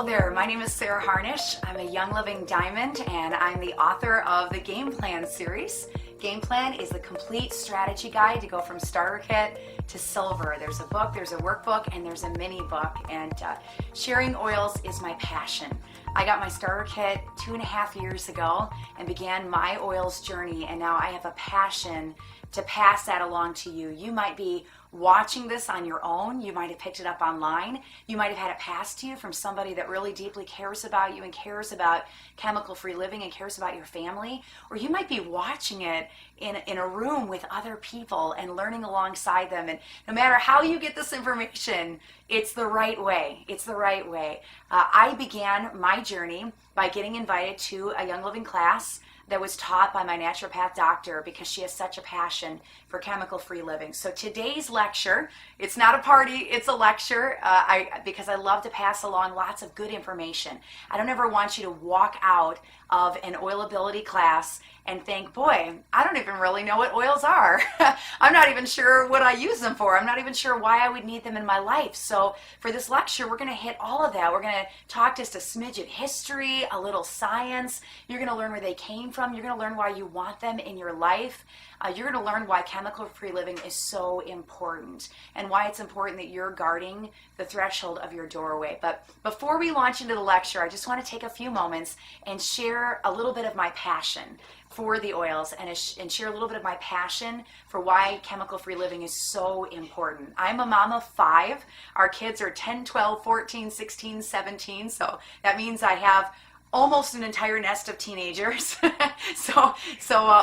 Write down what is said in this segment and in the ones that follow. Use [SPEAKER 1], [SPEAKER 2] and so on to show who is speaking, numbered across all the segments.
[SPEAKER 1] there, my name is Sarah Harnish. I'm a Young Living Diamond and I'm the author of the Game Plan series. Game Plan is the complete strategy guide to go from starter kit to silver. There's a book, there's a workbook, and there's a mini book, and sharing oils is my passion. I got my starter kit 2.5 years ago and began my oils journey, and now I have a passion to pass that along to you. You might be watching this on your own. You might have picked it up online. You might have had it passed to you from somebody that really deeply cares about you and cares about chemical-free living and cares about your family. Or you might be watching it in a room with other people and learning alongside them. And no matter how you get this information, it's the right way. It's the right way. I began my journey by getting invited to a Young Living class that was taught by my naturopath doctor because she has such a passion for chemical-free living. So today's lecture, it's not a party, it's a lecture, because I love to pass along lots of good information. I don't ever want you to walk out of an oilability class and think, boy, I don't even really know what oils are. I'm not even sure what I use them for. I'm not even sure why I would need them in my life. So for this lecture, we're gonna hit all of that. We're gonna talk just a smidge of history, a little science. You're gonna learn where they came from. You're gonna learn why you want them in your life. You're gonna learn why chemical-free living is so important and why it's important that you're guarding the threshold of your doorway. But before we launch into the lecture, I just wanna take a few moments and share a little bit of my passion for the oils and share a little bit of my passion for why chemical-free living is so important. I'm a mom of 5. Our kids are 10, 12, 14, 16, 17, so that means I have almost an entire nest of teenagers. So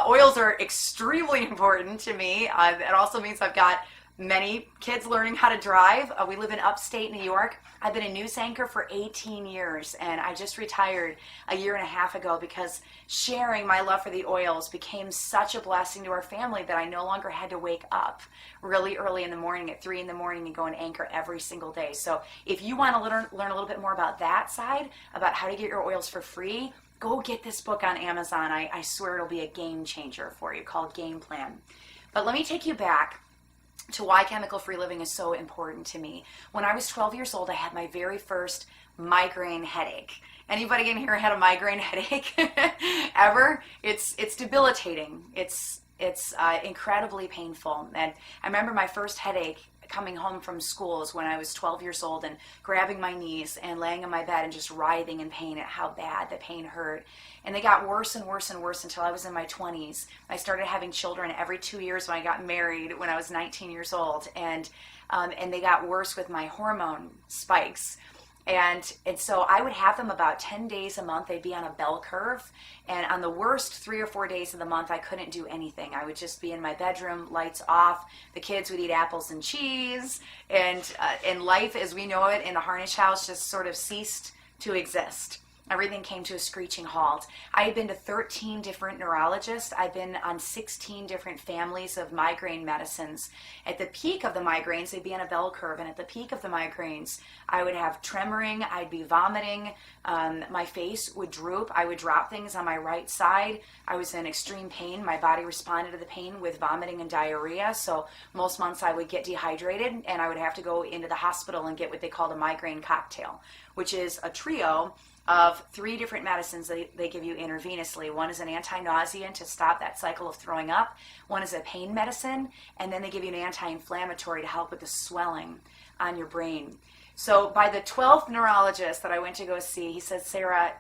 [SPEAKER 1] oils are extremely important to me. It also means I've got many kids learning how to drive. We live in upstate New York. I've been a news anchor for 18 years and I just retired a year and a half ago because sharing my love for the oils became such a blessing to our family that I no longer had to wake up really early in the morning at 3 in the morning and go and anchor every single day. So if you want to learn a little bit more about that side, about how to get your oils for free, go get this book on Amazon. I swear it'll be a game changer for you, called Game Plan. But let me take you back to why chemical-free living is so important to me. When I was 12 years old, I had my very first migraine headache. Anybody in here had a migraine headache ever? It's debilitating. It's incredibly painful. And I remember my first headache coming home from school is when I was 12 years old and grabbing my knees and laying on my bed and just writhing in pain at how bad the pain hurt. And they got worse and worse and worse until I was in my 20s. I started having children every 2 years when I got married when I was 19 years old. And they got worse with my hormone spikes. And so I would have them about 10 days a month. They'd be on a bell curve. And on the worst 3 or 4 days of the month, I couldn't do anything. I would just be in my bedroom, lights off. The kids would eat apples and cheese. And life as we know it in the Harnish house just sort of ceased to exist. Everything came to a screeching halt. I had been to 13 different neurologists. I've been on 16 different families of migraine medicines. At the peak of the migraines, they'd be on a bell curve, and at the peak of the migraines, I would have tremoring, I'd be vomiting, my face would droop, I would drop things on my right side. I was in extreme pain. My body responded to the pain with vomiting and diarrhea, so most months I would get dehydrated, and I would have to go into the hospital and get what they called a migraine cocktail, which is a trio of 3 different medicines they give you intravenously. One is an anti-nauseant to stop that cycle of throwing up. One is a pain medicine, and then they give you an anti-inflammatory to help with the swelling on your brain. So by the 12th neurologist that I went to go see, he said, Sarah,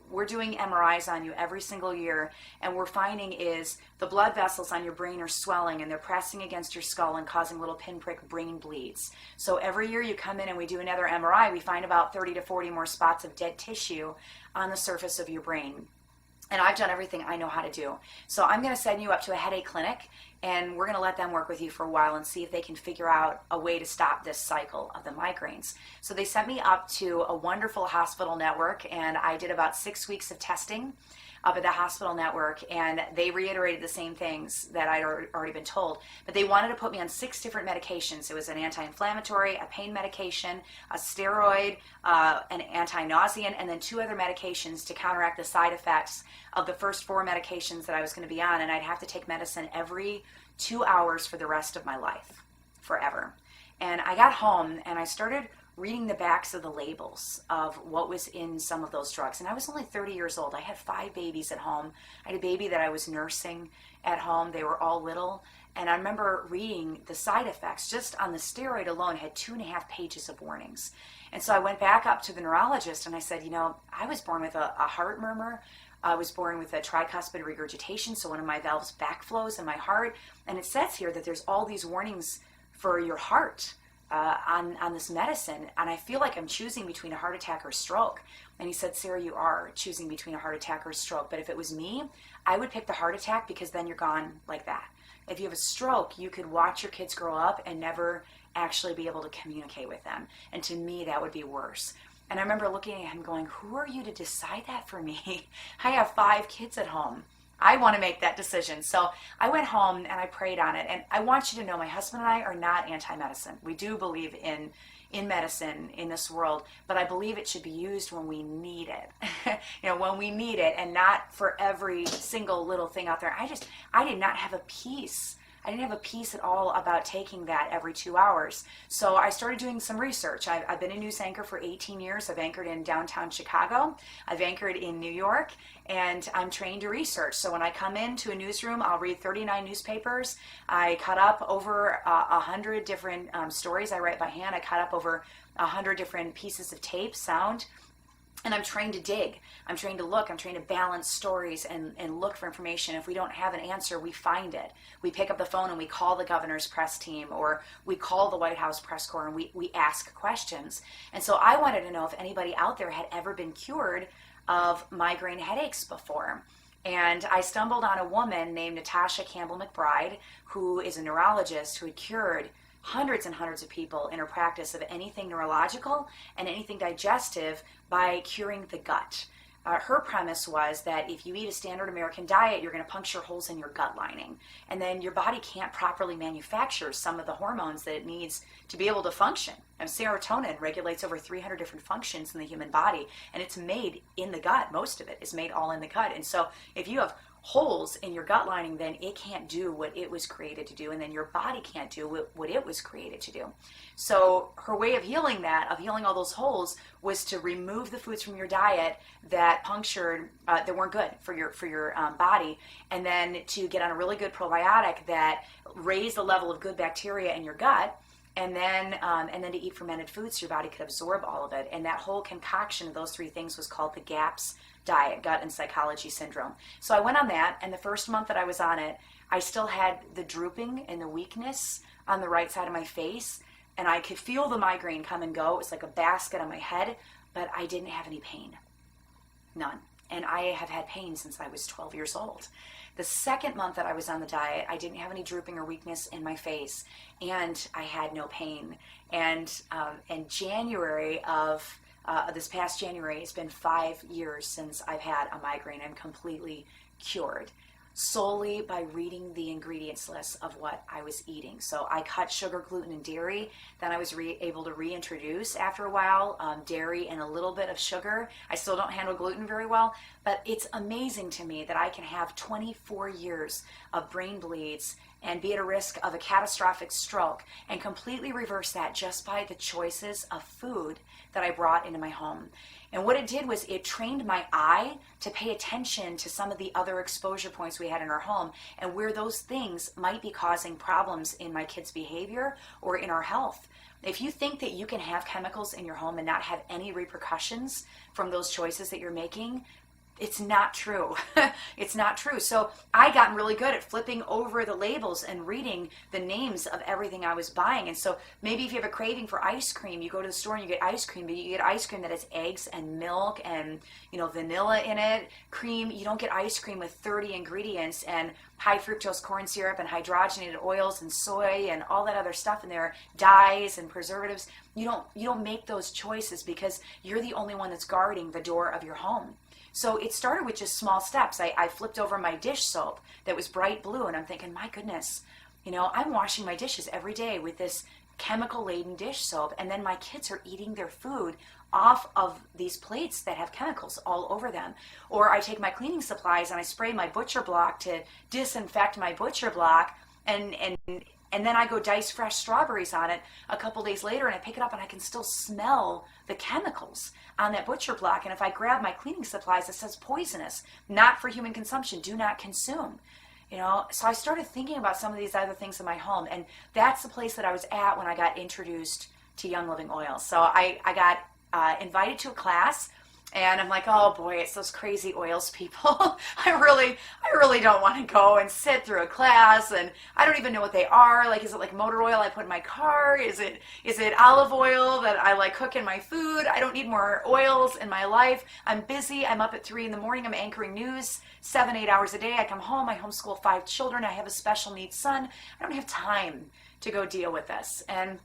[SPEAKER 1] we're doing MRIs on you every single year, and we're finding is the blood vessels on your brain are swelling and they're pressing against your skull and causing little pinprick brain bleeds. So every year you come in and we do another MRI, we find about 30 to 40 more spots of dead tissue on the surface of your brain. And I've done everything I know how to do. So I'm going to send you up to a headache clinic, and we're going to let them work with you for a while and see if they can figure out a way to stop this cycle of the migraines. So they sent me up to a wonderful hospital network, and I did about 6 weeks of testing up at the hospital network, and they reiterated the same things that I'd already been told. But they wanted to put me on 6 different medications. It was an anti-inflammatory, a pain medication, a steroid, an anti-nauseant, and then 2 other medications to counteract the side effects of the first 4 medications that I was going to be on. And I'd have to take medicine every 2 hours for the rest of my life, forever. And I got home and I started reading the backs of the labels of what was in some of those drugs. And I was only 30 years old. I had 5 babies at home. I had a baby that I was nursing at home. They were all little. And I remember reading the side effects just on the steroid alone had 2.5 pages of warnings. And so I went back up to the neurologist and I said, I was born with a heart murmur. I was born with a tricuspid regurgitation, so one of my valves backflows in my heart. And it says here that there's all these warnings for your heart on this medicine, and I feel like I'm choosing between a heart attack or stroke. And he said, Sarah, you are choosing between a heart attack or a stroke, but if it was me, I would pick the heart attack because then you're gone like that. If you have a stroke, you could watch your kids grow up and never actually be able to communicate with them. And to me, that would be worse. And I remember looking at him going, who are you to decide that for me? I have 5 kids at home. I want to make that decision. So I went home and I prayed on it. And I want you to know my husband and I are not anti-medicine. We do believe in medicine in this world, but I believe it should be used when we need it. When we need it, and not for every single little thing out there. I did not have a peace. I didn't have a peace at all about taking that every 2 hours. So I started doing some research. I've been a news anchor for 18 years. I've anchored in downtown Chicago. I've anchored in New York, and I'm trained to research. So when I come into a newsroom, I'll read 39 newspapers. I cut up over 100 different stories I write by hand. I cut up over 100 different pieces of tape, sound. And I'm trained to dig. I'm trained to look. I'm trained to balance stories and look for information. If we don't have an answer, we find it. We pick up the phone and we call the governor's press team, or we call the White House press corps, and we ask questions. And so I wanted to know if anybody out there had ever been cured of migraine headaches before. And I stumbled on a woman named Natasha Campbell McBride, who is a neurologist who had cured hundreds and hundreds of people in her practice of anything neurological and anything digestive by curing the gut. Her premise was that if you eat a standard American diet, you're going to puncture holes in your gut lining, and then your body can't properly manufacture some of the hormones that it needs to be able to function. And serotonin regulates over 300 different functions in the human body, and it's made in the gut. Most of it is made all in the gut. And so if you have holes in your gut lining, then it can't do what it was created to do, and then your body can't do what it was created to do. So her way of healing that, of healing all those holes, was to remove the foods from your diet that punctured, that weren't good for your body, and then to get on a really good probiotic that raised the level of good bacteria in your gut, and then to eat fermented foods so your body could absorb all of it. And that whole concoction of those 3 things was called the GAPS diet, gut and psychology syndrome. So I went on that, and the first month that I was on it, I still had the drooping and the weakness on the right side of my face, and I could feel the migraine come and go. It was like a basket on my head, but I didn't have any pain. None. And I have had pain since I was 12 years old. The second month that I was on the diet, I didn't have any drooping or weakness in my face, and I had no pain. And in January of this past January, it's been 5 years since I've had a migraine. I'm completely cured, solely by reading the ingredients list of what I was eating. So I cut sugar, gluten, and dairy. Then I was able to reintroduce, after a while, dairy and a little bit of sugar. I still don't handle gluten very well, but it's amazing to me that I can have 24 years of brain bleeds and be at a risk of a catastrophic stroke and completely reverse that just by the choices of food that I brought into my home. And what it did was it trained my eye to pay attention to some of the other exposure points we had in our home and where those things might be causing problems in my kids' behavior or in our health. If you think that you can have chemicals in your home and not have any repercussions from those choices that you're making, it's not true. It's not true. So I gotten really good at flipping over the labels and reading the names of everything I was buying. And so maybe if you have a craving for ice cream, you go to the store and you get ice cream, but you get ice cream that has eggs and milk and vanilla in it, cream. You don't get ice cream with 30 ingredients and high fructose corn syrup and hydrogenated oils and soy and all that other stuff in there, dyes and preservatives. You don't make those choices because you're the only one that's guarding the door of your home. So it started with just small steps. I flipped over my dish soap that was bright blue, and I'm thinking, my goodness, I'm washing my dishes every day with this chemical-laden dish soap, and then my kids are eating their food off of these plates that have chemicals all over them. Or I take my cleaning supplies and I spray my butcher block to disinfect my butcher block, and And then I go dice fresh strawberries on it a couple days later, and I pick it up and I can still smell the chemicals on that butcher block. And if I grab my cleaning supplies, it says poisonous, not for human consumption, do not consume. So I started thinking about some of these other things in my home, and that's the place that I was at when I got introduced to Young Living Oils. So I got invited to a class, and I'm like, oh boy, it's those crazy oils people. I really don't want to go and sit through a class, and I don't even know what they are. Like, is it like motor oil I put in my car? Is it olive oil that I like cook in my food? I don't need more oils in my life. I'm busy. I'm up at 3 a.m. I'm anchoring news 7-8 hours a day. I come home. I homeschool 5 children. I have a special needs son. I don't have time to go deal with this. And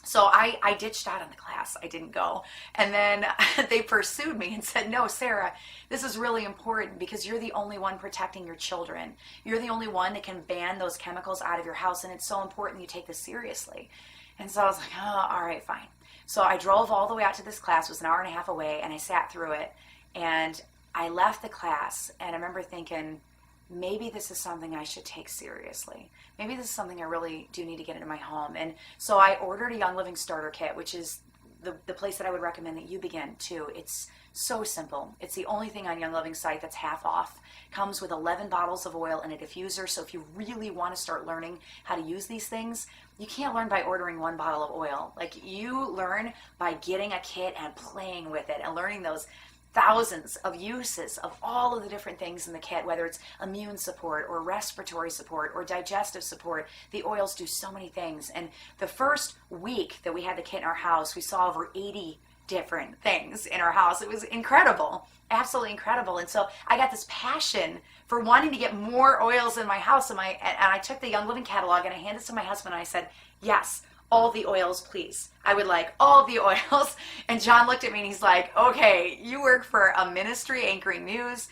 [SPEAKER 1] so I ditched out on the class. I didn't go. And then they pursued me and said, no, Sarah, this is really important because you're the only one protecting your children. You're the only one that can ban those chemicals out of your house, and it's so important you take this seriously. And so I was like, oh, all right, fine. So I drove all the way out to this class. It was an hour and a half away, and I sat through it. And I left the class, and I remember thinking, maybe this is something I should take seriously. Maybe this is something I really do need to get into my home. And so I ordered a Young Living Starter Kit, which is the place that I would recommend that you begin too. It's so simple. It's the only thing on Young Living's site that's half off. Comes with 11 bottles of oil and a diffuser. So if you really want to start learning how to use these things, you can't learn by ordering 1 bottle of oil. Like, you learn by getting a kit and playing with it and learning those thousands of uses of all of the different things in the kit, whether it's immune support or respiratory support or digestive support. The oils do so many things. And the first week that we had the kit in our house, we saw over 80 different things in our house. It was incredible, absolutely incredible. And so I got this passion for wanting to get more oils in my house. And I took the Young Living catalog and I handed it to my husband and I said, yes, all the oils, please. I would like all the oils. And John looked at me and he's like, okay, you work for a ministry anchoring news.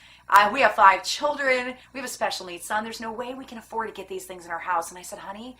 [SPEAKER 1] We have 5 children. We have a special needs son. There's no way we can afford to get these things in our house. And I said, honey,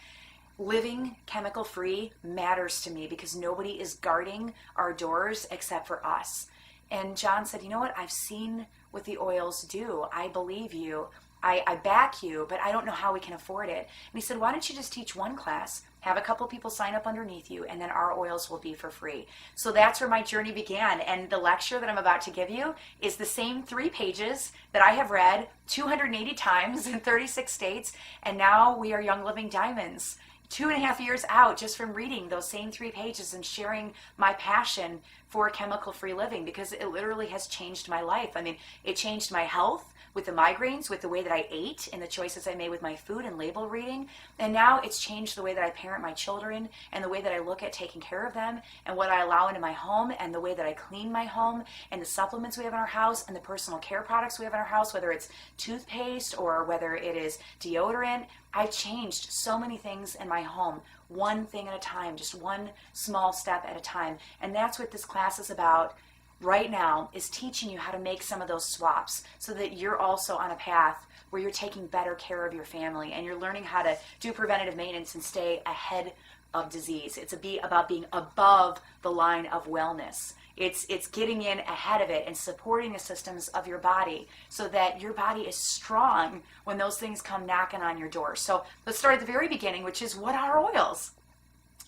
[SPEAKER 1] living chemical free matters to me because nobody is guarding our doors except for us. And John said, you know what? I've seen what the oils do. I believe you. I back you, but I don't know how we can afford it. And he said, why don't you just teach 1 class, have a couple people sign up underneath you, and then our oils will be for free. So that's where my journey began. And the lecture that I'm about to give you is the same 3 pages that I have read 280 times in 36 states. And now we are Young Living Diamonds, 2.5 years out just from reading those same 3 pages and sharing my passion for chemical-free living, because it literally has changed my life. I mean, it changed my health with the migraines, with the way that I ate and the choices I made with my food and label reading. And now it's changed the way that I parent my children and the way that I look at taking care of them and what I allow into my home and the way that I clean my home and the supplements we have in our house and the personal care products we have in our house, whether it's toothpaste or whether it is deodorant. I've changed so many things in my home, one thing at a time, just one small step at a time. And that's what this class is about right now, is teaching you how to make some of those swaps so that you're also on a path where you're taking better care of your family and you're learning how to do preventative maintenance and stay ahead of disease. It's about being above the line of wellness. It's getting in ahead of it and supporting the systems of your body so that your body is strong when those things come knocking on your door. So let's start at the very beginning, which is, what are oils?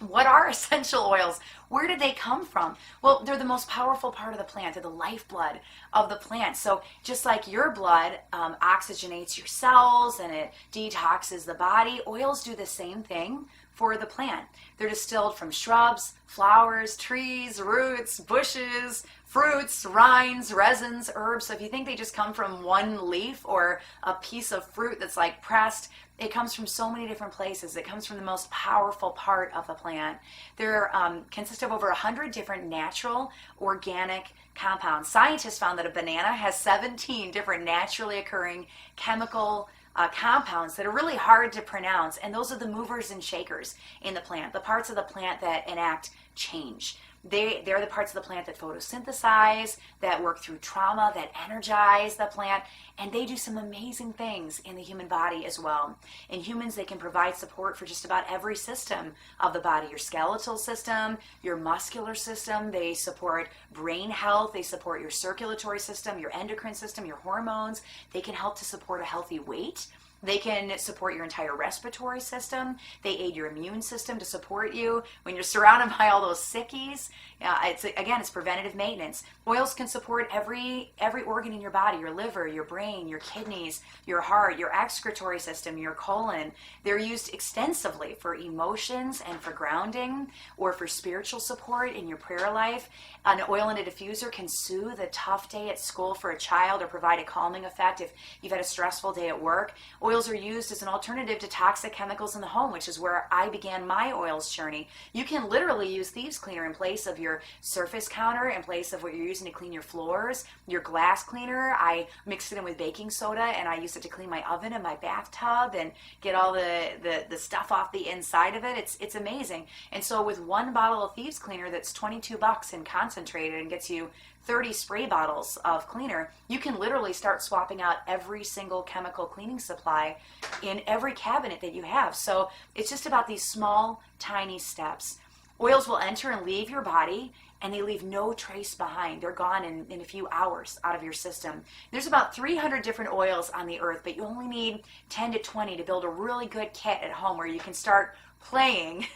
[SPEAKER 1] What are essential oils? Where did they come from? Well, they're the most powerful part of the plant. They're the lifeblood of the plant. So just like your blood oxygenates your cells and it detoxes the body, oils do the same thing for the plant. They're distilled from shrubs, flowers, trees, roots, bushes, fruits, rinds, resins, herbs. So if you think they just come from one leaf or a piece of fruit that's like pressed, it comes from so many different places. It comes from the most powerful part of the plant. They're consist of over 100 different natural, organic compounds. Scientists found that a banana has 17 different naturally occurring chemical compounds that are really hard to pronounce, and those are the movers and shakers in the plant, the parts of the plant that enact change. They're the parts of the plant that photosynthesize, that work through trauma, that energize the plant, and they do some amazing things in the human body as well. In humans, they can provide support for just about every system of the body, your skeletal system, your muscular system. They support brain health. They support your circulatory system, your endocrine system, your hormones. They can help to support a healthy weight. They can support your entire respiratory system. They aid your immune system to support you. When you're surrounded by all those sickies, it's preventative maintenance. Oils can support every organ in your body, your liver, your brain, your kidneys, your heart, your excretory system, your colon. They're used extensively for emotions and for grounding or for spiritual support in your prayer life. An oil in a diffuser can soothe a tough day at school for a child or provide a calming effect if you've had a stressful day at work. Oils are used as an alternative to toxic chemicals in the home, which is where I began my oils journey. You can literally use thieves cleaner in place of your surface counter, in place of what you're using to clean your floors, your glass cleaner. I mixed it in with baking soda and I used it to clean my oven and my bathtub and get all the stuff off the inside of it. It's amazing. And so with one bottle of thieves cleaner that's $22 and concentrated and gets you 30 spray bottles of cleaner, you can literally start swapping out every single chemical cleaning supply in every cabinet that you have. So it's just about these small, tiny steps. Oils will enter and leave your body, and they leave no trace behind. They're gone in a few hours out of your system. There's about 300 different oils on the earth, but you only need 10 to 20 to build a really good kit at home where you can start playing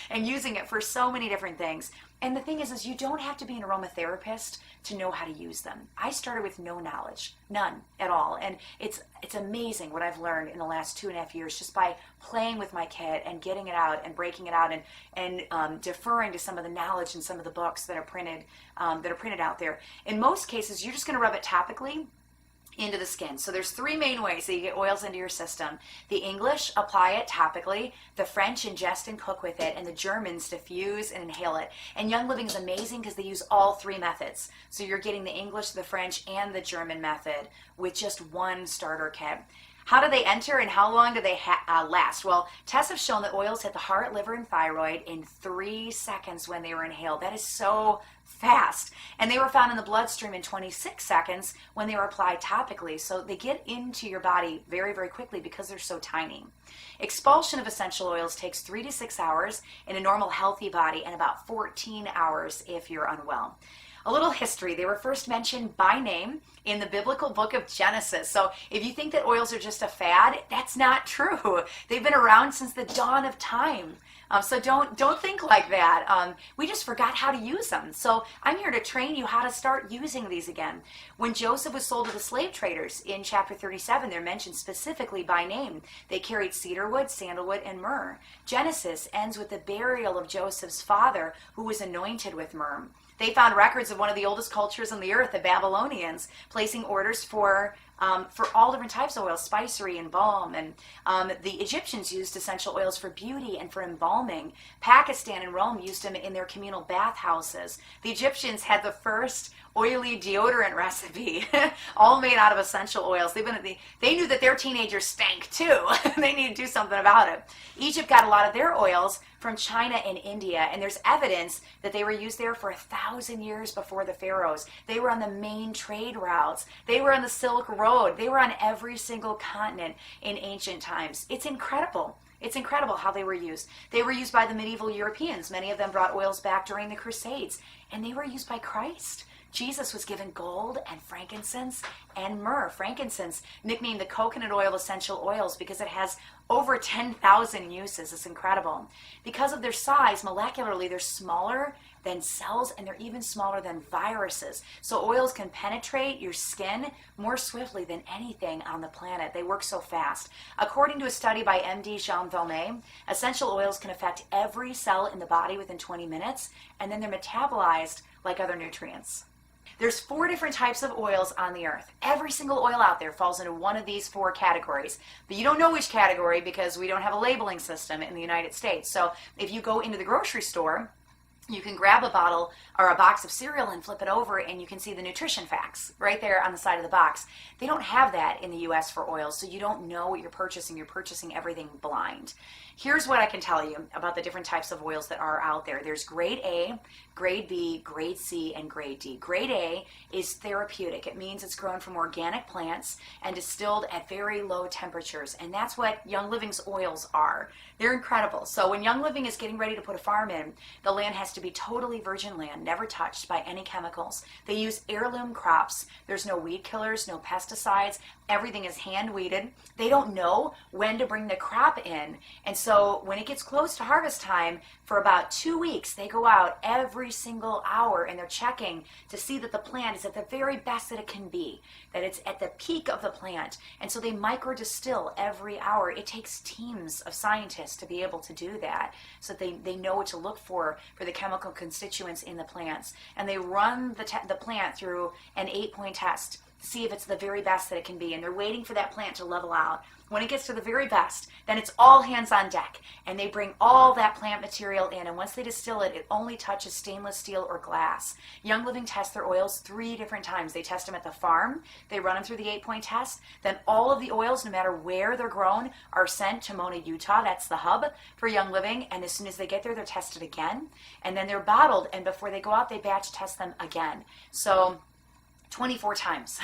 [SPEAKER 1] and using it for so many different things. And the thing is you don't have to be an aromatherapist to know how to use them. I started with no knowledge, none at all. And it's amazing what I've learned in the last 2.5 years just by playing with my kit and getting it out and breaking it out and deferring to some of the knowledge and some of the books that are printed out there. In most cases, you're just going to rub it topically into the skin. So there's 3 main ways that you get oils into your system. The English apply it topically, the French ingest and cook with it, and the Germans diffuse and inhale it. And Young Living is amazing because they use all 3 methods. So you're getting the English, the French, and the German method with just one starter kit. How do they enter and how long do they last? Well, tests have shown that oils hit the heart, liver, and thyroid in 3 seconds when they were inhaled. That is so fast. And they were found in the bloodstream in 26 seconds when they were applied topically. So they get into your body very, very quickly because they're so tiny. Expulsion of essential oils takes 3 to 6 hours in a normal, healthy body and about 14 hours if you're unwell. A little history. They were first mentioned by name in the biblical book of Genesis. So if you think that oils are just a fad, that's not true. They've been around since the dawn of time. So don't think like that. We just forgot how to use them. So I'm here to train you how to start using these again. When Joseph was sold to the slave traders in chapter 37, they're mentioned specifically by name. They carried cedarwood, sandalwood, and myrrh. Genesis ends with the burial of Joseph's father, who was anointed with myrrh. They found records of one of the oldest cultures on the earth, the Babylonians, placing orders for all different types of oils, spicery and balm. And the Egyptians used essential oils for beauty and for embalming. Pakistan and Rome used them in their communal bathhouses. The Egyptians had the first oily deodorant recipe, all made out of essential oils. They knew that their teenagers stank too. They needed to do something about it. Egypt got a lot of their oils from China and India, and there's evidence that they were used there for 1,000 years before the pharaohs. They were on the main trade routes. They were on the Silk Road. They were on every single continent in ancient times. It's incredible. It's incredible how they were used. They were used by the medieval Europeans. Many of them brought oils back during the Crusades, and they were used by Christ. Jesus was given gold and frankincense and myrrh. Frankincense, nicknamed the coconut oil essential oils because it has over 10,000 uses. It's incredible. Because of their size, molecularly, they're smaller than cells and they're even smaller than viruses. So oils can penetrate your skin more swiftly than anything on the planet. They work so fast. According to a study by MD Jean Valmet, essential oils can affect every cell in the body within 20 minutes, and then they're metabolized like other nutrients. There's 4 different types of oils on the earth. Every single oil out there falls into one of these 4 categories. But you don't know which category because we don't have a labeling system in the United States. So if you go into the grocery store, you can grab a bottle or a box of cereal and flip it over and you can see the nutrition facts right there on the side of the box. They don't have that in the US for oils, so you don't know what you're purchasing. You're purchasing everything blind. here's what I can tell you about the different types of oils that are out there. There's grade A, grade B, grade C, and grade D. Grade A is therapeutic. It means it's grown from organic plants and distilled at very low temperatures. And that's what Young Living's oils are. They're incredible. So when Young Living is getting ready to put a farm in, the land has to be totally virgin land, never touched by any chemicals. They use heirloom crops. There's no weed killers, no pesticides. Everything is hand weeded. They don't know when to bring the crop in. And so when it gets close to harvest time, for about 2 weeks, they go out every single hour and they're checking to see that the plant is at the very best that it can be, that it's at the peak of the plant. And so they micro distill every hour. It takes teams of scientists to be able to do that, so that they know what to look for the chemical constituents in the plants. And they run the plant through an 8-point test to see if it's the very best that it can be. And they're waiting for that plant to level out. When it gets to the very best, then it's all hands on deck. And they bring all that plant material in. And once they distill it, it only touches stainless steel or glass. Young Living tests their oils 3 different times. They test them at the farm. They run them through the 8-point test. Then all of the oils, no matter where they're grown, are sent to Mona, Utah. That's the hub for Young Living. And as soon as they get there, they're tested again. And then they're bottled. And before they go out, they batch test them again. So 24 times.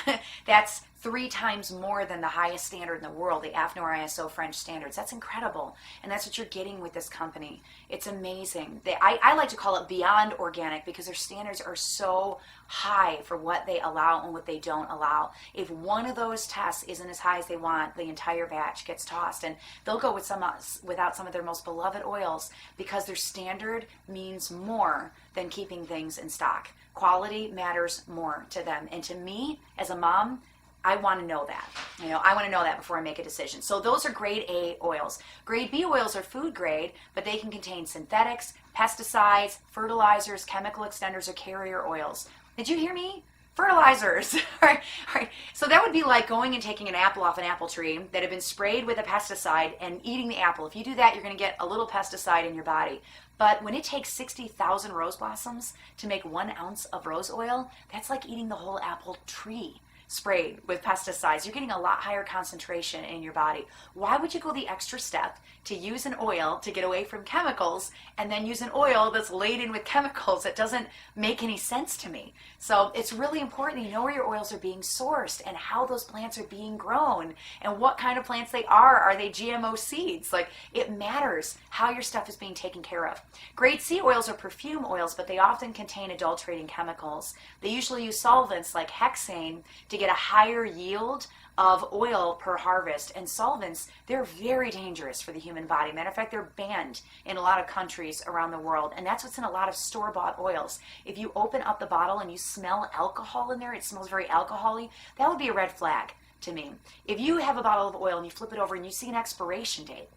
[SPEAKER 1] That's 3 times more than the highest standard in the world, the AFNOR ISO French standards. That's incredible. And that's what you're getting with this company. It's amazing. I like to call it beyond organic because their standards are so high for what they allow and what they don't allow. If one of those tests isn't as high as they want, the entire batch gets tossed. And they'll go without some of their most beloved oils because their standard means more than keeping things in stock. Quality matters more to them. And to me, as a mom, I want to know that. I want to know that before I make a decision. So those are grade A oils. Grade B oils are food grade, but they can contain synthetics, pesticides, fertilizers, chemical extenders, or carrier oils. Did you hear me? Fertilizers. All right. So that would be like going and taking an apple off an apple tree that had been sprayed with a pesticide and eating the apple. If you do that, you're going to get a little pesticide in your body. But when it takes 60,000 rose blossoms to make 1 ounce of rose oil, that's like eating the whole apple tree sprayed with pesticides. You're getting a lot higher concentration in your body. Why would you go the extra step to use an oil to get away from chemicals and then use an oil that's laden with chemicals? That doesn't make any sense to me. So it's really important you know where your oils are being sourced and how those plants are being grown and what kind of plants they are. Are they GMO seeds? Like, it matters how your stuff is being taken care of. Grade C oils are perfume oils, but they often contain adulterating chemicals. They usually use solvents like hexane to get a higher yield of oil per harvest. And solvents, they're very dangerous for the human body. Matter of fact, they're banned in a lot of countries around the world. And that's what's in a lot of store-bought oils. If you open up the bottle and you smell alcohol in there, it smells very alcohol-y, that would be a red flag to me. If you have a bottle of oil and you flip it over and you see an expiration date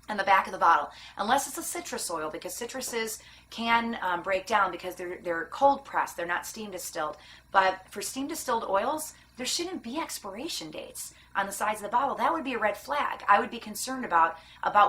[SPEAKER 1] on the back of the bottle, unless it's a citrus oil, because citruses can break down because they're cold pressed, they're not steam distilled. But for steam distilled oils, there shouldn't be expiration dates on the sides of the bottle. That would be a red flag. I would be concerned about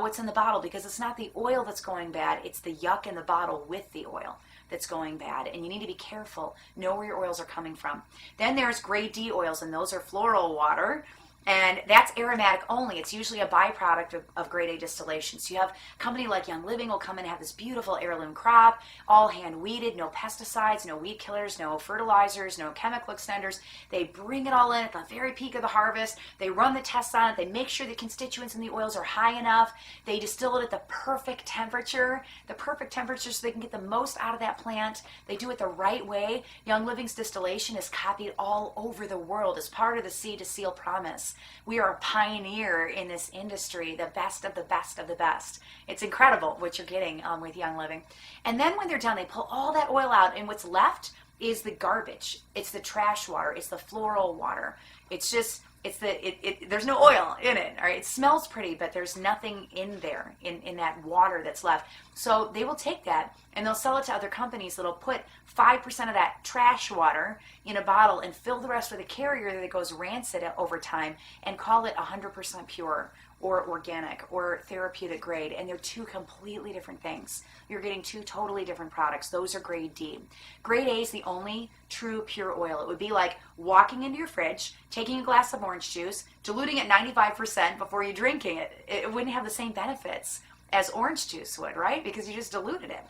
[SPEAKER 1] what's in the bottle, because it's not the oil that's going bad, it's the yuck in the bottle with the oil that's going bad. And you need to be careful. Know where your oils are coming from. Then there's grade D oils, and those are floral water. And that's aromatic only. It's usually a byproduct of grade A distillation. So you have a company like Young Living will come in and have this beautiful heirloom crop, all hand weeded, no pesticides, no weed killers, no fertilizers, no chemical extenders. They bring it all in at the very peak of the harvest. They run the tests on it. They make sure the constituents in the oils are high enough. They distill it at the perfect temperature so they can get the most out of that plant. They do it the right way. Young Living's distillation is copied all over the world as part of the Seed to Seal promise. We are a pioneer in this industry, the best of the best of the best. It's incredible what you're getting with Young Living. And then when they're done, they pull all that oil out, and what's left is the garbage. It's the trash water. It's the floral water. It's just, there's no oil in it. All right, it smells pretty, but there's nothing in there, in that water that's left. So they will take that and they'll sell it to other companies that'll put 5% of that trash water in a bottle and fill the rest with a carrier that goes rancid over time and call it 100% pure or organic or therapeutic grade. And they're 2 completely different things. You're getting 2 totally different products. Those are grade D. Grade A is the only true pure oil. It would be like walking into your fridge, taking a glass of orange juice, diluting it 95% before you drinking it. It wouldn't have the same benefits as orange juice would, right? Because you just diluted it.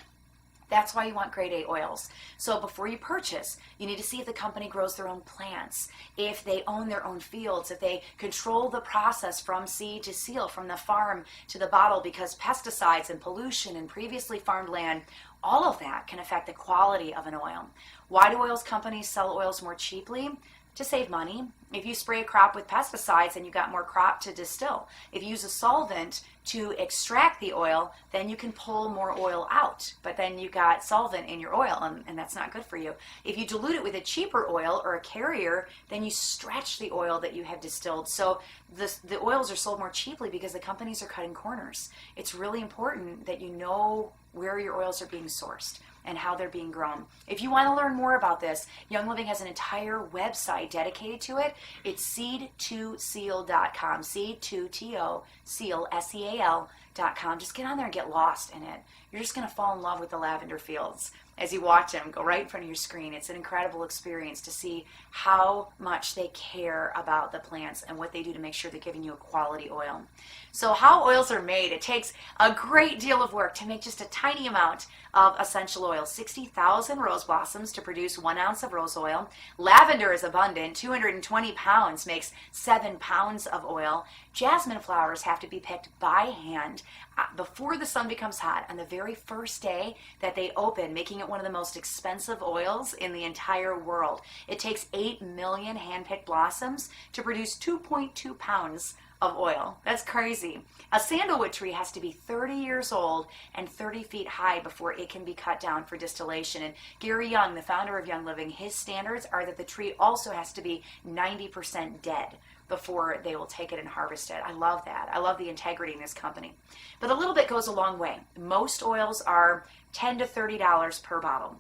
[SPEAKER 1] That's why you want grade A oils. So before you purchase, you need to see if the company grows their own plants, if they own their own fields, if they control the process from seed to seal, from the farm to the bottle, because pesticides and pollution and previously farmed land, all of that can affect the quality of an oil. Why do oils companies sell oils more cheaply? To save money. If you spray a crop with pesticides, then you got more crop to distill. If you use a solvent to extract the oil, then you can pull more oil out, but then you got solvent in your oil, and that's not good for you. If you dilute it with a cheaper oil or a carrier, then you stretch the oil that you have distilled. So the oils are sold more cheaply because the companies are cutting corners. It's really important that you know where your oils are being sourced and how they're being grown. If you want to learn more about this, Young Living has an entire website dedicated to it. It's seed2seal.com, seed2to seal, SEAL.com. Just get on there and get lost in it. You're just going to fall in love with the lavender fields as you watch them go right in front of your screen. It's an incredible experience to see how much they care about the plants and what they do to make sure they're giving you a quality oil. So how oils are made, it takes a great deal of work to make just a tiny amount of essential oil. 60,000 rose blossoms to produce 1 ounce of rose oil. Lavender is abundant. 220 pounds makes 7 pounds of oil. Jasmine flowers have to be picked by hand before the sun becomes hot on the very first day that they open, making it one of the most expensive oils in the entire world. It takes 8 million hand-picked blossoms to produce 2.2 pounds of oil. That's crazy. A sandalwood tree has to be 30 years old and 30 feet high before it can be cut down for distillation. And Gary Young, the founder of Young Living, his standards are that the tree also has to be 90% dead before they will take it and harvest it. I love that. I love the integrity in this company. But a little bit goes a long way. Most oils are $10 to $30 per bottle.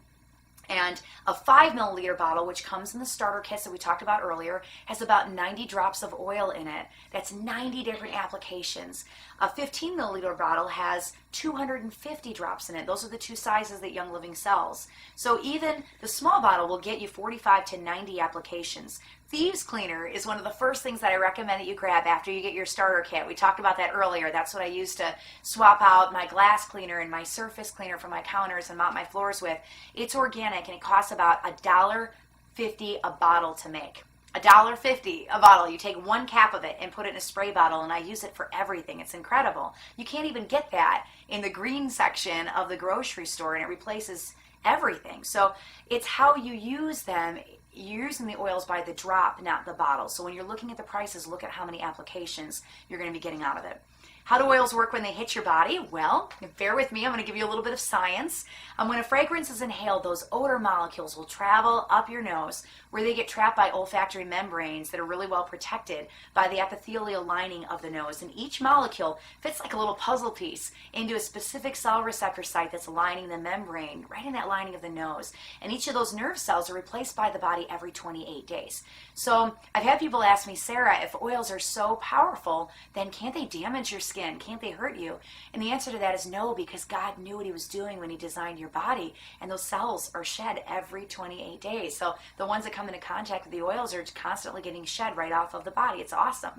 [SPEAKER 1] And a 5 milliliter bottle, which comes in the starter kits that we talked about earlier, has about 90 drops of oil in it. That's 90 different applications. A 15 milliliter bottle has 250 drops in it. Those are the two sizes that Young Living sells. So even the small bottle will get you 45 to 90 applications. Thieves Cleaner is one of the first things that I recommend that you grab after you get your starter kit. We talked about that earlier. That's what I use to swap out my glass cleaner and my surface cleaner for my counters and mop my floors with. It's organic and it costs about $1.50 a bottle to make. $1.50 a bottle. You take 1 cap of it and put it in a spray bottle, and I use it for everything. It's incredible. You can't even get that in the green section of the grocery store, and it replaces everything. So it's how you use them. You're using the oils by the drop, not the bottle. So when you're looking at the prices, look at how many applications you're going to be getting out of it. How do oils work when they hit your body? Well, bear with me. I'm going to give you a little bit of science. When a fragrance is inhaled, those odor molecules will travel up your nose where they get trapped by olfactory membranes that are really well protected by the epithelial lining of the nose. And each molecule fits like a little puzzle piece into a specific cell receptor site that's lining the membrane, right in that lining of the nose. And each of those nerve cells are replaced by the body every 28 days. So I've had people ask me, Sarah, if oils are so powerful, then can't they damage your skin? Can't they hurt you? And the answer to that is no, because God knew what he was doing when he designed your body, and those cells are shed every 28 days. So the ones that come into contact with the oils are constantly getting shed right off of the body. It's awesome.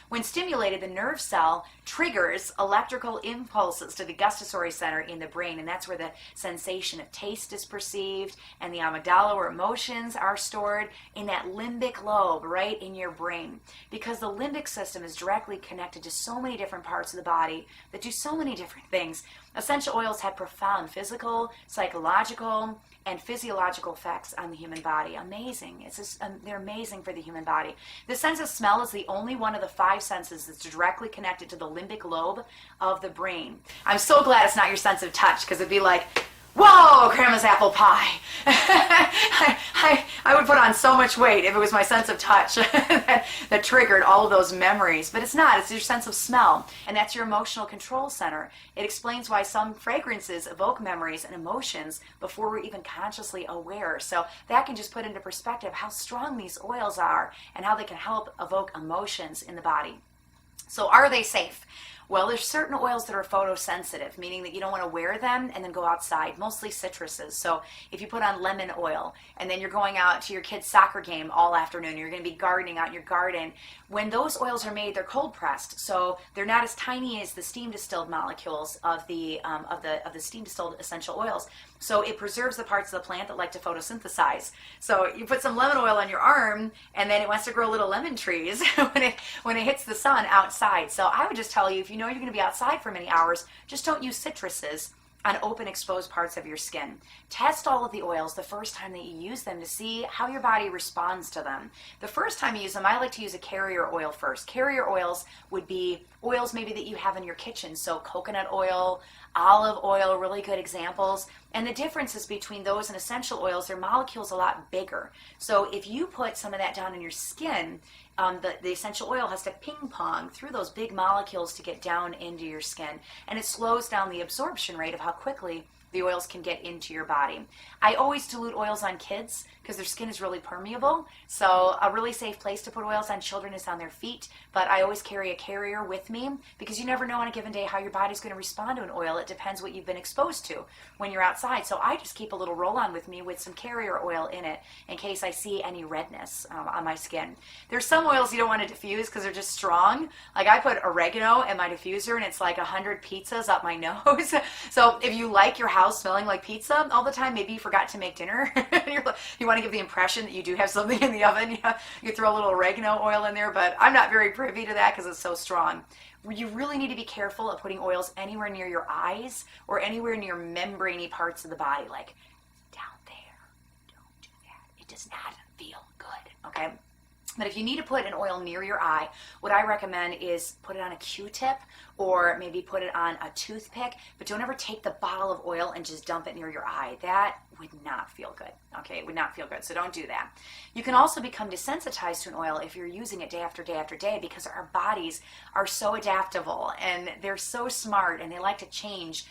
[SPEAKER 1] When stimulated, the nerve cell triggers electrical impulses to the gustatory center in the brain, and that's where the sensation of taste is perceived, and the amygdala, where emotions are stored, in that limbic lobe right in your brain, because the limbic system is directly connected to so many different parts of the body that do so many different things. Essential oils have profound physical, psychological, and physiological effects on the human body. Amazing. They're amazing for the human body. The sense of smell is the only one of the 5 senses that's directly connected to the limbic lobe of the brain. I'm so glad it's not your sense of touch, because it'd be like, whoa, grandma's apple pie. I would put on so much weight if it was my sense of touch that triggered all of those memories. But it's not. It's your sense of smell. And that's your emotional control center. It explains why some fragrances evoke memories and emotions before we're even consciously aware. So that can just put into perspective how strong these oils are and how they can help evoke emotions in the body. So are they safe? Well, there's certain oils that are photosensitive, meaning that you don't want to wear them and then go outside, mostly citruses. So if you put on lemon oil and then you're going out to your kid's soccer game all afternoon, you're going to be gardening out in your garden, when those oils are made, they're cold pressed, so they're not as tiny as the steam distilled molecules of the steam distilled essential oils. So it preserves the parts of the plant that like to photosynthesize. So you put some lemon oil on your arm, and then it wants to grow little lemon trees when it hits the sun outside. So I would just tell you, if you know you're going to be outside for many hours, just don't use citruses on open exposed parts of your skin. Test all of the oils the first time that you use them to see how your body responds to them. The first time you use them, I like to use a carrier oil first. Carrier oils would be oils maybe that you have in your kitchen. So coconut oil, olive oil, really good examples. And the differences between those and essential oils, their molecules a lot bigger. So if you put some of that down in your skin, the essential oil has to ping pong through those big molecules to get down into your skin, and it slows down the absorption rate of how quickly the oils can get into your body. I always dilute oils on kids because their skin is really permeable. So a really safe place to put oils on children is on their feet, but I always carry a carrier with me because you never know on a given day how your body's going to respond to an oil. It depends what you've been exposed to when you're outside. So I just keep a little roll-on with me with some carrier oil in it in case I see any redness on my skin. There's some oils you don't want to diffuse because they're just strong. Like I put oregano in my diffuser and it's like 100 pizzas up my nose. So if you like your house smelling like pizza all the time, maybe you forgot to make dinner. You want to give the impression that you do have something in the oven. You throw a little oregano oil in there, but I'm not very privy to that because it's so strong. You really need to be careful of putting oils anywhere near your eyes or anywhere near membraney parts of the body, like down there. Don't do that. It does not feel good, okay? But if you need to put an oil near your eye, what I recommend is put it on a Q-tip or maybe put it on a toothpick, but don't ever take the bottle of oil and just dump it near your eye. That would not feel good, okay? It would not feel good, so don't do that. You can also become desensitized to an oil if you're using it day after day after day because our bodies are so adaptable and they're so smart and they like to change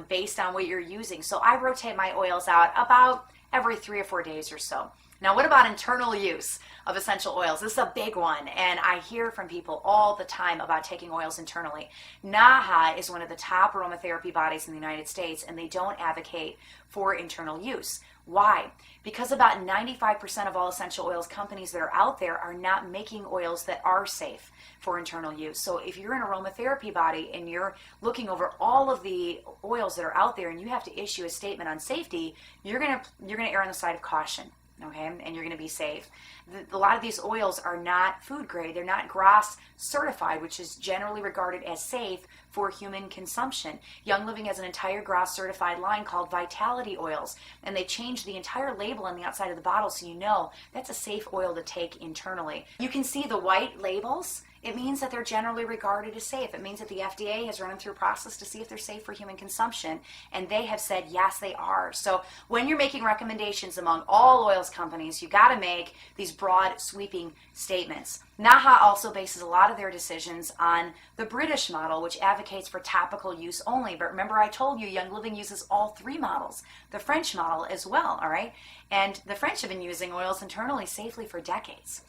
[SPEAKER 1] based on what you're using. So I rotate my oils out about every 3 or 4 days or so. Now, what about internal use of essential oils? This is a big one, and I hear from people all the time about taking oils internally. NAHA is one of the top aromatherapy bodies in the United States, and they don't advocate for internal use. Why? Because about 95% of all essential oils companies that are out there are not making oils that are safe for internal use. So if you're an aromatherapy body and you're looking over all of the oils that are out there and you have to issue a statement on safety, you're gonna err on the side of caution. Okay, and you're going to be safe. A lot of these oils are not food grade. They're not GRAS certified, which is generally regarded as safe for human consumption. Young Living has an entire GRAS certified line called Vitality Oils, and they changed the entire label on the outside of the bottle so you know that's a safe oil to take internally. You can see the white labels. It means that they're generally regarded as safe. It means that the FDA has run them through a process to see if they're safe for human consumption, and they have said yes, they are. So when you're making recommendations among all oils companies, you got to make these broad, sweeping statements. NAHA also bases a lot of their decisions on the British model, which advocates for topical use only. But remember, I told you Young Living uses all 3 models, the French model as well, all right? And the French have been using oils internally safely for decades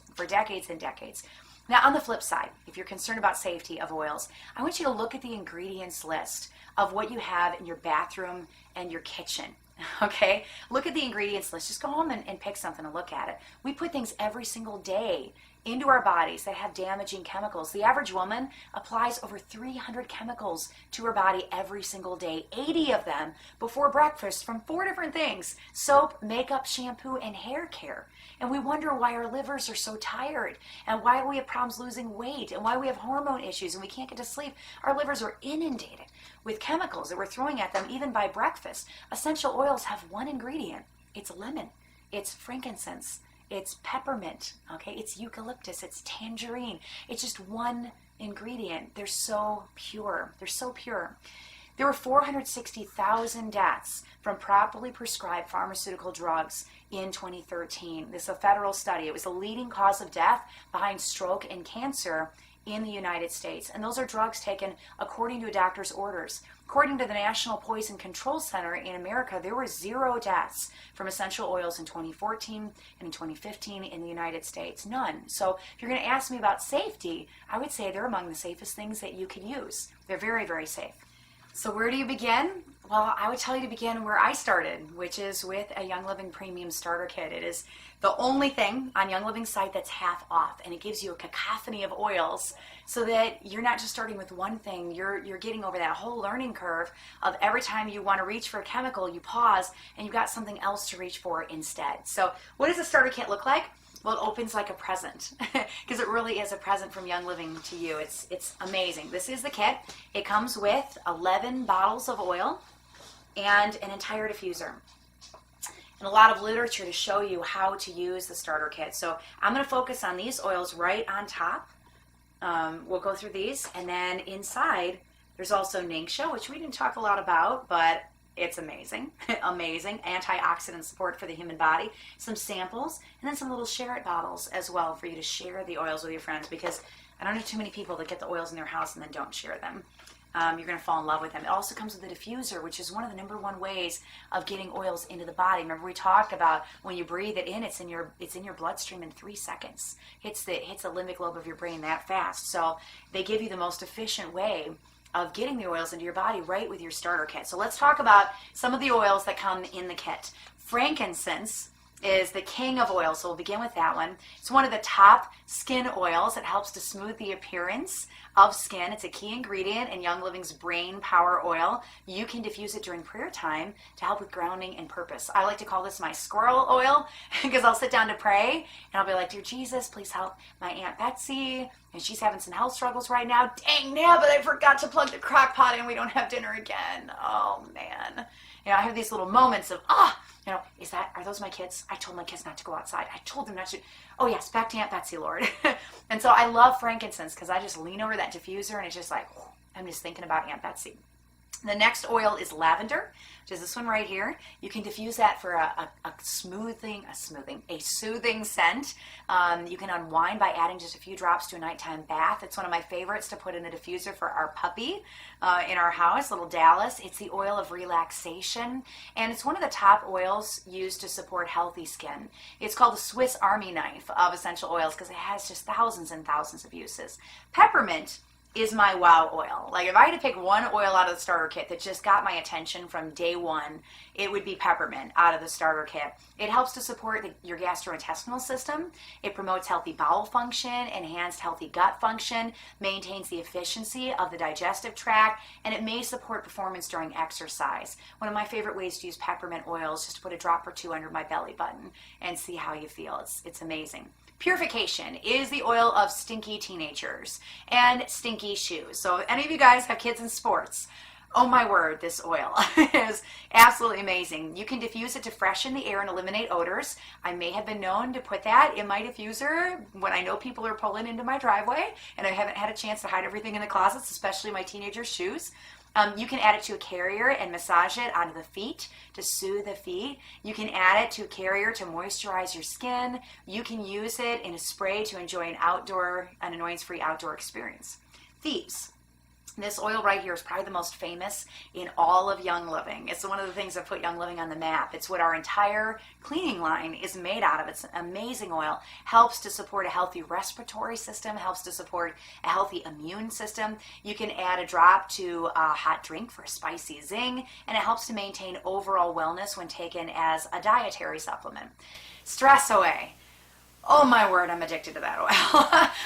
[SPEAKER 1] and decades. Now, on the flip side, if you're concerned about safety of oils, I want you to look at the ingredients list of what you have in your bathroom and your kitchen. Okay? Look at the ingredients list. Just go home and pick something and look at it. We put things every single day into our bodies that have damaging chemicals. The average woman applies over 300 chemicals to her body every single day, 80 of them before breakfast from 4 different things: soap, makeup, shampoo, and hair care. And we wonder why our livers are so tired and why we have problems losing weight and why we have hormone issues and we can't get to sleep. Our livers are inundated with chemicals that we're throwing at them even by breakfast. Essential oils have one ingredient. It's lemon. It's frankincense. It's peppermint, okay? It's eucalyptus, it's tangerine. It's just one ingredient. They're so pure. They're so pure. There were 460,000 deaths from properly prescribed pharmaceutical drugs in 2013. This is a federal study. It was the leading cause of death behind stroke and cancer in the United States. And those are drugs taken according to a doctor's orders. According to the National Poison Control Center in America, there were 0 deaths from essential oils in 2014 and in 2015 in the United States. None. So if you're going to ask me about safety, I would say they're among the safest things that you could use. They're very, very safe. So where do you begin? Well, I would tell you to begin where I started, which is with a Young Living Premium Starter Kit. It is the only thing on Young Living's site that's half off, and it gives you a cacophony of oils so that you're not just starting with one thing, you're getting over that whole learning curve of every time you want to reach for a chemical, you pause and you've got something else to reach for instead. So what does a starter kit look like? Well, it opens like a present because it really is a present from Young Living to you. It's amazing. This is the kit. It comes with 11 bottles of oil and an entire diffuser and a lot of literature to show you how to use the starter kit. So I'm going to focus on these oils right on top. We'll go through these, and then inside there's also Ningxia, which we didn't talk a lot about, but it's amazing. Amazing antioxidant support for the human body. Some samples, and then some little share it bottles as well for you to share the oils with your friends, because I don't know too many people that get the oils in their house and then don't share them. You're going to fall in love with them. It also comes with a diffuser, which is one of the #1 ways of getting oils into the body. Remember we talked about when you breathe it in, it's in your bloodstream in 3 seconds. Hits the limbic lobe of your brain that fast. So they give you the most efficient way of getting the oils into your body right with your starter kit. So let's talk about some of the oils that come in the kit. Frankincense is the king of oils, so we'll begin with that one. It's one of the top skin oils. It helps to smooth the appearance of skin. It's a key ingredient in Young Living's Brain Power Oil. You can diffuse it during prayer time to help with grounding and purpose. I like to call this my squirrel oil because I'll sit down to pray and I'll be like, "Dear Jesus, please help my Aunt Betsy, and she's having some health struggles right now. Dang, yeah, but I forgot to plug the crock pot in. We don't have dinner again. Oh, man." You know, I have these little moments of, are those my kids? I told my kids not to go outside. I told them not to. Oh, yes, back to Aunt Betsy, Lord. And so I love frankincense because I just lean over that diffuser and it's just like, I'm just thinking about Aunt Betsy. The next oil is lavender, which is this one right here. You can diffuse that for a soothing scent. You can unwind by adding just a few drops to a nighttime bath. It's one of my favorites to put in a diffuser for our puppy in our house, little Dallas. It's the oil of relaxation, and it's one of the top oils used to support healthy skin. It's called the Swiss Army knife of essential oils because it has just thousands and thousands of uses. Peppermint is my wow oil. Like if I had to pick one oil out of the starter kit that just got my attention from day one, it would be peppermint out of the starter kit. It helps to support your gastrointestinal system. It promotes healthy bowel function, enhanced healthy gut function, maintains the efficiency of the digestive tract, and it may support performance during exercise. One of my favorite ways to use peppermint oil is just to put a drop or two under my belly button and see how you feel. It's amazing. Purification is the oil of stinky teenagers and stinky shoes. So if any of you guys have kids in sports, oh my word, this oil is absolutely amazing. You can diffuse it to freshen the air and eliminate odors. I may have been known to put that in my diffuser when I know people are pulling into my driveway and I haven't had a chance to hide everything in the closets, especially my teenagers' shoes. You can add it to a carrier and massage it onto the feet to soothe the feet. You can add it to a carrier to moisturize your skin. You can use it in a spray to enjoy an annoyance-free outdoor experience. Thieves. This oil right here is probably the most famous in all of Young Living. It's one of the things that put Young Living on the map. It's what our entire cleaning line is made out of. It's an amazing oil. Helps to support a healthy respiratory system, helps to support a healthy immune system. You can add a drop to a hot drink for a spicy zing, and it helps to maintain overall wellness when taken as a dietary supplement. Stress away. Oh my word, I'm addicted to that oil.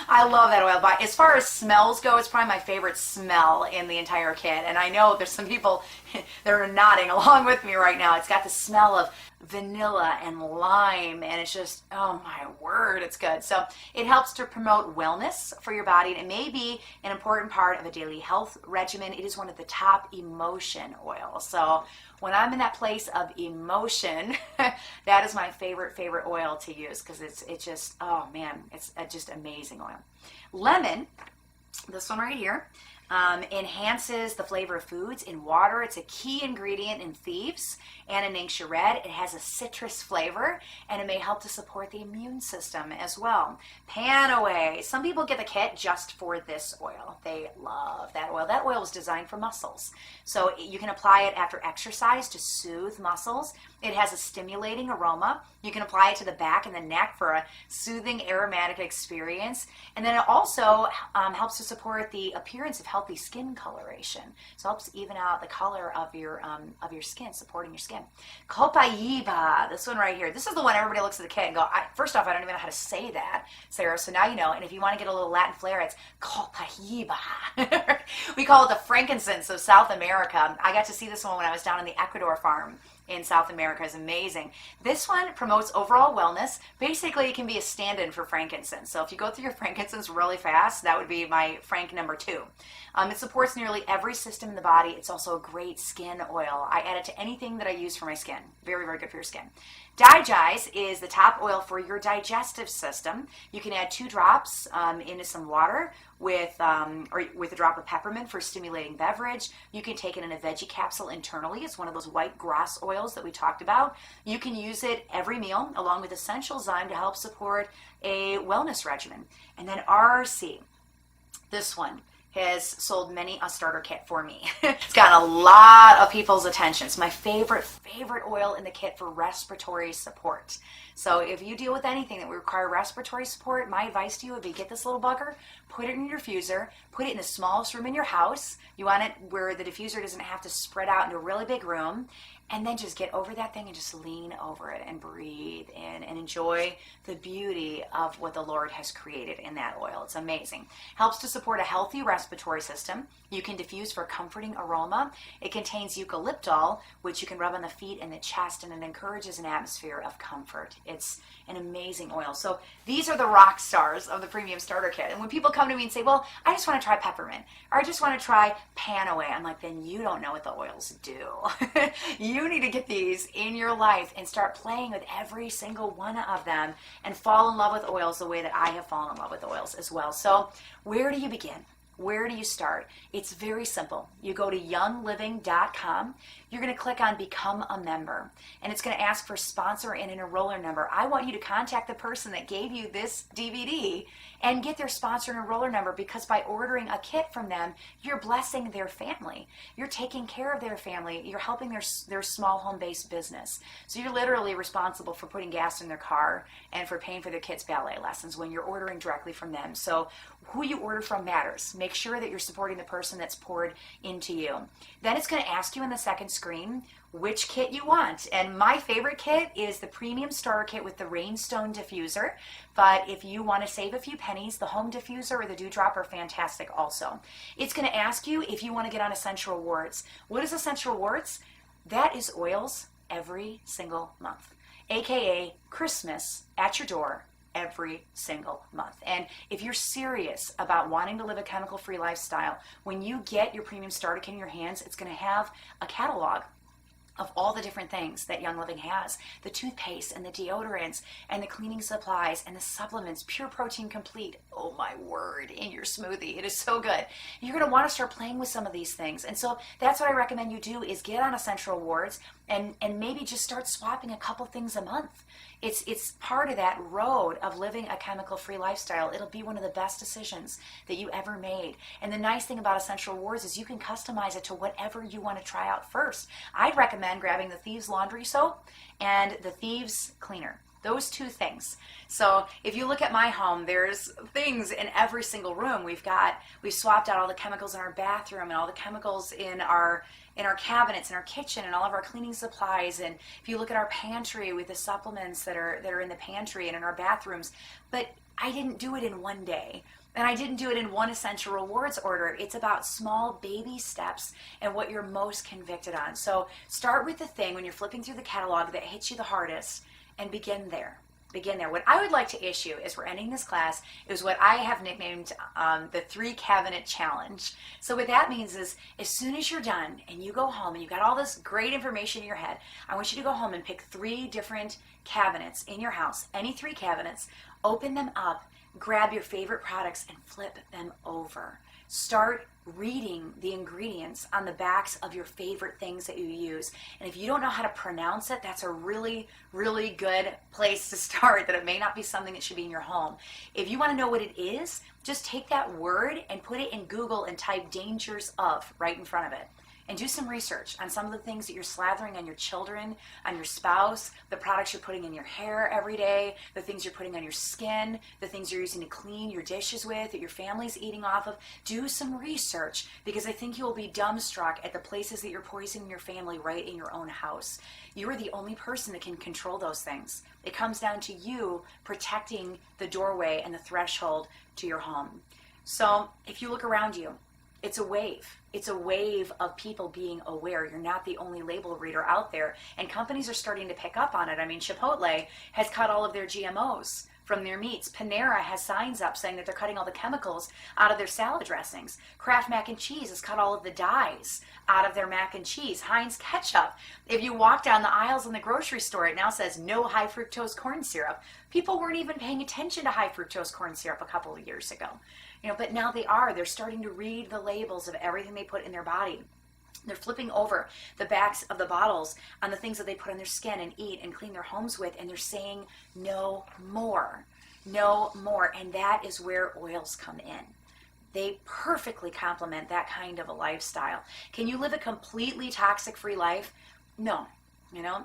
[SPEAKER 1] I love that oil. But as far as smells go, it's probably my favorite smell in the entire kit. And I know there's some people that are nodding along with me right now. It's got the smell of vanilla and lime, and it's just, oh my word, it's good. So it helps to promote wellness for your body, and it may be an important part of a daily health regimen. It is one of the top emotion oils. So when I'm in that place of emotion, that is my favorite oil to use because it's just, oh man, it's just amazing oil. Lemon, this one right here, Enhances the flavor of foods in water. It's a key ingredient in Thieves and in Ningxia Red. It has a citrus flavor, and it may help to support the immune system as well. Panaway. Some people get the kit just for this oil. They love that oil. That oil was designed for muscles. So you can apply it after exercise to soothe muscles. It has a stimulating aroma. You can apply it to the back and the neck for a soothing aromatic experience. And then it also helps to support the appearance of healthy skin coloration. So it helps even out the color of your skin, supporting your skin. Copaiba, this one right here. This is the one everybody looks at the kit and go, first off, I don't even know how to say that, Sarah, so now you know. And if you want to get a little Latin flair, it's Copaiba. We call it the frankincense of South America. I got to see this one when I was down in the Ecuador farm in South America. Is amazing. This one promotes overall wellness. Basically, it can be a stand-in for frankincense. So if you go through your frankincense really fast, that would be my Frank number 2. It supports nearly every system in the body. It's also a great skin oil. I add it to anything that I use for my skin. Very, very good for your skin. Digize is the top oil for your digestive system. You can add 2 drops into some water with a drop of peppermint for stimulating beverage. You can take it in a veggie capsule internally. It's one of those white grass oils that we talked about. You can use it every meal along with essential zyme to help support a wellness regimen. And then RC, this one has sold many a starter kit for me. It's gotten a lot of people's attention. It's my favorite oil in the kit for respiratory support. So if you deal with anything that would require respiratory support, my advice to you would be get this little bugger, put it in your diffuser, put it in the smallest room in your house. You want it where the diffuser doesn't have to spread out into a really big room. And then just get over that thing and just lean over it and breathe in and enjoy the beauty of what the Lord has created in that oil. It's amazing. Helps to support a healthy respiratory system. You can diffuse for a comforting aroma. It contains eucalyptol, which you can rub on the feet and the chest, and it encourages an atmosphere of comfort. It's an amazing oil. So these are the rock stars of the Premium Starter Kit. And when people come to me and say, well, I just want to try peppermint, or I just want to try Panaway, I'm like, then you don't know what the oils do. You need to get these in your life and start playing with every single one of them and fall in love with oils the way that I have fallen in love with oils as well. So where do you begin? Where do you start? It's very simple. You go to youngliving.com. You're going to click on Become a Member, and it's going to ask for sponsor and an enroller number. I want you to contact the person that gave you this DVD and get their sponsor and enroller number, because by ordering a kit from them, you're blessing their family. You're taking care of their family. You're helping their small home-based business. So you're literally responsible for putting gas in their car and for paying for their kids' ballet lessons when you're ordering directly from them. So who you order from matters. Make sure that you're supporting the person that's poured into you. Then it's going to ask you in the second screen which kit you want. And my favorite kit is the Premium Starter Kit with the Rainstone diffuser. But if you want to save a few pennies, the Home Diffuser or the Dewdrop are fantastic also. It's going to ask you if you want to get on Essential Rewards. What is Essential Rewards? That is oils every single month, aka Christmas at your door every single month. And if you're serious about wanting to live a chemical-free lifestyle, when you get your Premium Starter Kit in your hands, it's going to have a catalog of all the different things that Young Living has. The toothpaste and the deodorants and the cleaning supplies and the supplements, Pure Protein Complete. Oh my word, in your smoothie. It is so good. You're going to want to start playing with some of these things. And so that's what I recommend you do, is get on Essential Rewards and maybe just start swapping a couple things a month. It's part of that road of living a chemical-free lifestyle. It'll be one of the best decisions that you ever made. And the nice thing about Essential Rewards is you can customize it to whatever you want to try out first. I'd recommend grabbing the Thieves Laundry Soap and the Thieves Cleaner. Those 2 things. So if you look at my home, there's things in every single room. We've swapped out all the chemicals in our bathroom and all the chemicals in our cabinets, in our kitchen, and all of our cleaning supplies. And if you look at our pantry with the supplements that are in the pantry and in our bathrooms. But I didn't do it in one day. And I didn't do it in one Essential Rewards order. It's about small baby steps and what you're most convicted on. So start with the thing when you're flipping through the catalog that hits you the hardest, and begin there. Begin there. What I would like to issue as we're ending this class is what I have nicknamed the 3 cabinet challenge. So what that means is, as soon as you're done and you go home and you've got all this great information in your head, I want you to go home and pick 3 different cabinets in your house, any 3 cabinets, open them up, grab your favorite products and flip them over. Start reading the ingredients on the backs of your favorite things that you use. And if you don't know how to pronounce it, that's a really, really good place to start, that it may not be something that should be in your home. If you want to know what it is, just take that word and put it in Google and type dangers of right in front of it. And do some research on some of the things that you're slathering on your children, on your spouse, the products you're putting in your hair every day, the things you're putting on your skin, the things you're using to clean your dishes with, that your family's eating off of. Do some research, because I think you'll be dumbstruck at the places that you're poisoning your family right in your own house. You are the only person that can control those things. It comes down to you protecting the doorway and the threshold to your home. So if you look around you, it's a wave. It's a wave of people being aware. You're not the only label reader out there. And companies are starting to pick up on it. I mean, Chipotle has cut all of their GMOs from their meats. Panera has signs up saying that they're cutting all the chemicals out of their salad dressings. Kraft Mac and Cheese has cut all of the dyes out of their mac and cheese. Heinz Ketchup, if you walk down the aisles in the grocery store, it now says no high fructose corn syrup. People weren't even paying attention to high fructose corn syrup a couple of years ago. But now they are. They're starting to read the labels of everything they put in their body. They're flipping over the backs of the bottles on the things that they put on their skin and eat and clean their homes with, and they're saying no more, no more. And that is where oils come in. They perfectly complement that kind of a lifestyle. Can you live a completely toxic-free life? No.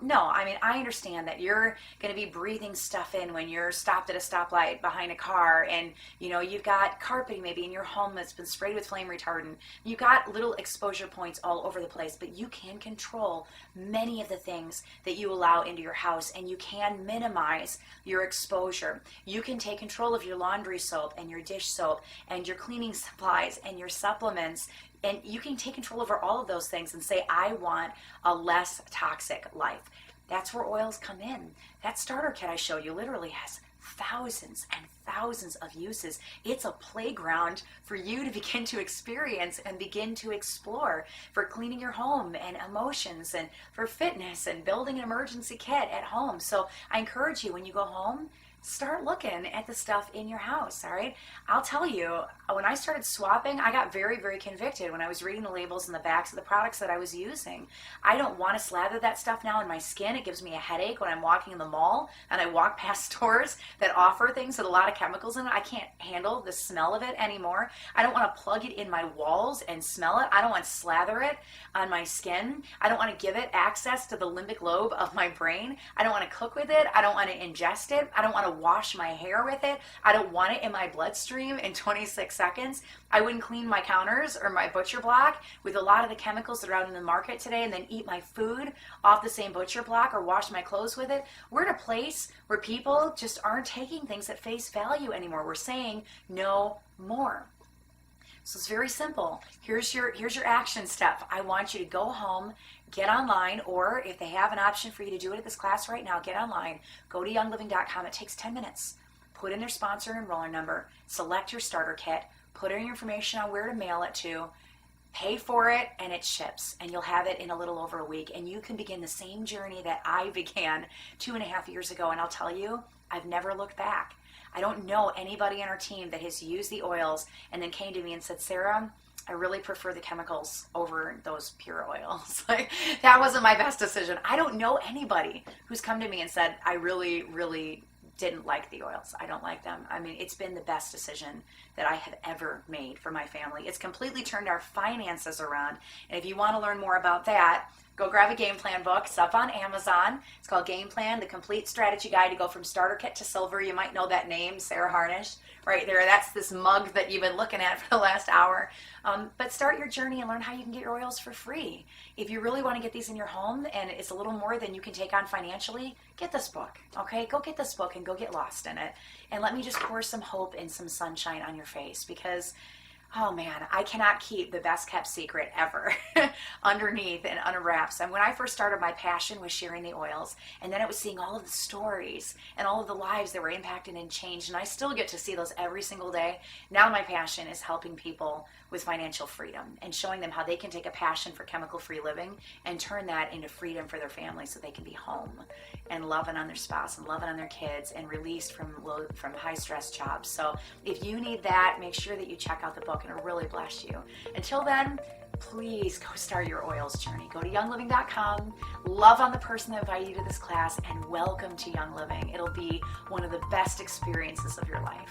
[SPEAKER 1] No. I mean, I understand that you're going to be breathing stuff in when you're stopped at a stoplight behind a car, and you've got carpeting maybe in your home that's been sprayed with flame retardant. You've got little exposure points all over the place, but you can control many of the things that you allow into your house, and you can minimize your exposure. You can take control of your laundry soap and your dish soap and your cleaning supplies and your supplements. And you can take control over all of those things and say, I want a less toxic life. That's where oils come in. That starter kit I showed you literally has thousands and thousands of uses. It's a playground for you to begin to experience and begin to explore, for cleaning your home and emotions, and for fitness and building an emergency kit at home. So I encourage you, when you go home, start looking at the stuff in your house, all right? I'll tell you, when I started swapping, I got very, very convicted when I was reading the labels and the backs of the products that I was using. I don't want to slather that stuff now in my skin. It gives me a headache when I'm walking in the mall and I walk past stores that offer things with a lot of chemicals in it. I can't handle the smell of it anymore. I don't want to plug it in my walls and smell it. I don't want to slather it on my skin. I don't want to give it access to the limbic lobe of my brain. I don't want to cook with it. I don't want to ingest it. I don't want to wash my hair with it. I don't want it in my bloodstream in 26 seconds. I wouldn't clean my counters or my butcher block with a lot of the chemicals that are out in the market today and then eat my food off the same butcher block or wash my clothes with it. We're at a place where people just aren't taking things at face value anymore. We're saying no more. So it's very simple. Here's your action step. I want you to go home, get online, or if they have an option for you to do it at this class right now, get online. Go to youngliving.com. It takes 10 minutes. Put in their sponsor and enroller number, select your starter kit, put in your information on where to mail it to, pay for it, and it ships. And you'll have it in a little over a week. And you can begin the same journey that I began 2.5 years ago. And I'll tell you, I've never looked back. I don't know anybody on our team that has used the oils and then came to me and said, Sarah, I really prefer the chemicals over those pure oils. Like, that wasn't my best decision. I don't know anybody who's come to me and said, I really, really didn't like the oils. I don't like them. I mean, it's been the best decision that I have ever made for my family. It's completely turned our finances around. And if you want to learn more about that, go grab a game plan book. It's up on Amazon. It's called Game Plan, the Complete Strategy Guide to Go from Starter Kit to Silver. You might know that name, Sarah Harnish, right there. That's this mug that you've been looking at for the last hour. But start your journey and learn how you can get your oils for free. If you really want to get these in your home and it's a little more than you can take on financially, get this book, okay? Go get this book and go get lost in it. And let me just pour some hope and some sunshine on your face, because oh man, I cannot keep the best kept secret ever underneath and under wraps. And when I first started, my passion was sharing the oils. And then it was seeing all of the stories and all of the lives that were impacted and changed. And I still get to see those every single day. Now my passion is helping people with financial freedom and showing them how they can take a passion for chemical-free living and turn that into freedom for their family so they can be home and loving on their spouse and loving on their kids and released from high-stress jobs. So if you need that, make sure that you check out the book and it'll really bless you. Until then, please go start your oils journey. Go to youngliving.com, love on the person that invited you to this class, and welcome to Young Living. It'll be one of the best experiences of your life.